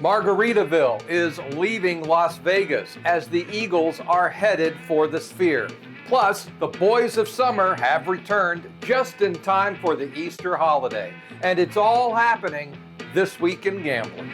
Margaritaville is leaving Las Vegas as the Eagles are headed for the Sphere. Plus, the boys of summer have returned just in time for the Easter holiday. And it's all happening this week in gambling.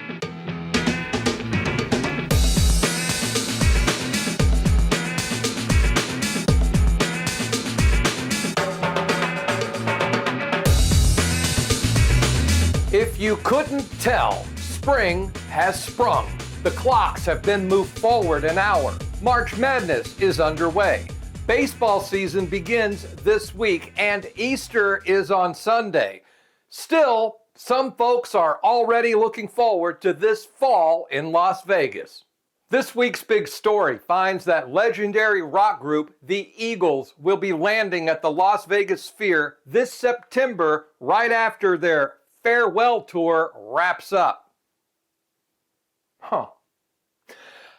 If you couldn't tell, spring has sprung. The clocks have been moved forward an hour. March Madness is underway. Baseball season begins this week and Easter is on Sunday. Still, some folks are already looking forward to this fall in Las Vegas. This week's big story finds that legendary rock group, the Eagles, will be landing at the Las Vegas Sphere this September right after their farewell tour wraps up.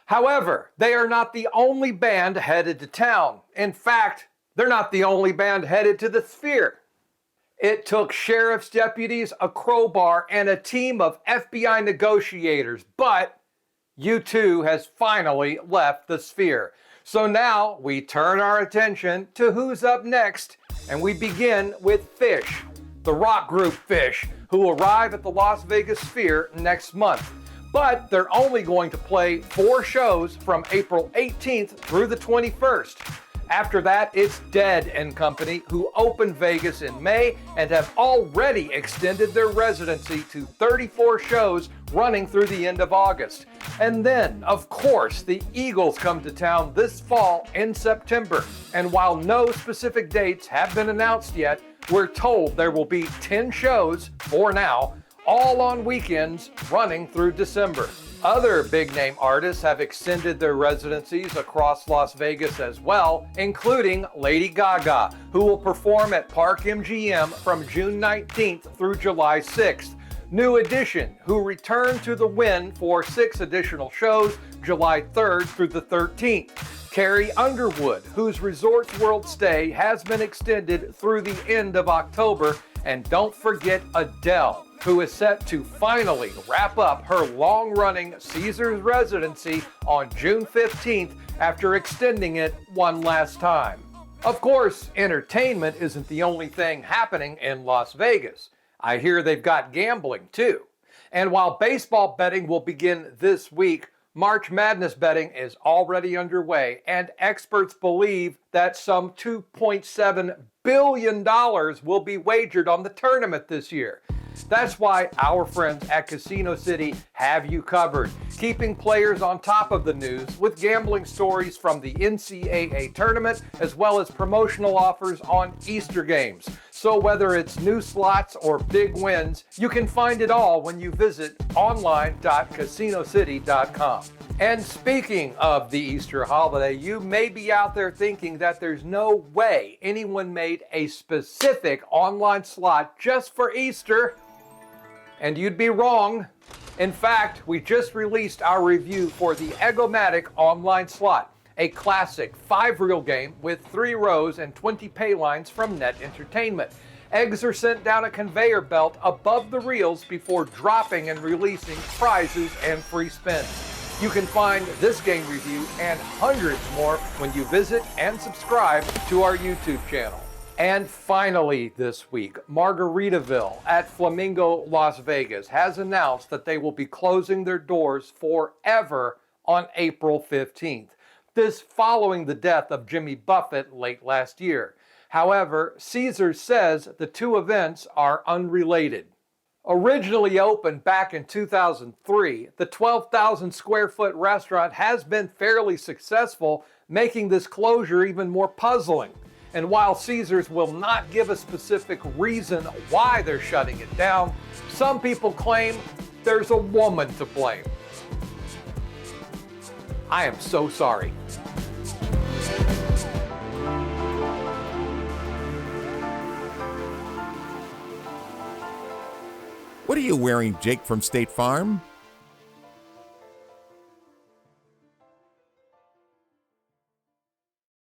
However, they are not the only band headed to town. In fact, they're not the only band headed to the Sphere. It took sheriff's deputies, a crowbar, and a team of FBI negotiators, but U2 has finally left the Sphere. So now we turn our attention to who's up next, and we begin with Phish, the rock group Phish, who arrive at the Las Vegas Sphere next month. But they're only going to play 4 shows from April 18th through the 21st. After that, it's Dead & Company, who opened Vegas in May and have already extended their residency to 34 shows running through the end of August. And then, of course, the Eagles come to town this fall in September. And while no specific dates have been announced yet, we're told there will be 10 shows, for now, all on weekends running through December. Other big-name artists have extended their residencies across Las Vegas as well, including Lady Gaga, who will perform at Park MGM from June 19th through July 6th. New Edition, who return to the Wynn for 6 additional shows, July 3rd through the 13th. Carrie Underwood, whose Resorts World stay has been extended through the end of October. And don't forget Adele, who is set to finally wrap up her long-running Caesars residency on June 15th after extending it one last time. Of course, entertainment isn't the only thing happening in Las Vegas. I hear they've got gambling too. And while baseball betting will begin this week, March Madness betting is already underway, and experts believe that some $2.7 billion will be wagered on the tournament this year. That's why our friends at Casino City have you covered, keeping players on top of the news with gambling stories from the NCAA tournament as well as promotional offers on Easter games. So whether it's new slots or big wins, you can find it all when you visit online.casinocity.com. And speaking of the Easter holiday, you may be out there thinking that there's no way anyone made a specific online slot just for Easter. And you'd be wrong. In fact, we just released our review for the Eggomatic online slot, a classic 5-reel game with 3 rows and 20 pay lines from Net Entertainment. Eggs are sent down a conveyor belt above the reels before dropping and releasing prizes and free spins. You can find this game review and hundreds more when you visit and subscribe to our YouTube channel. And finally this week, Margaritaville at Flamingo Las Vegas has announced that they will be closing their doors forever on April 15th. This following the death of Jimmy Buffett late last year. However, Caesars says the 2 events are unrelated. Originally opened back in 2003, the 12,000 square foot restaurant has been fairly successful, making this closure even more puzzling. And while Caesars will not give a specific reason why they're shutting it down, some people claim there's a woman to blame. I am so sorry. What are you wearing, Jake from State Farm?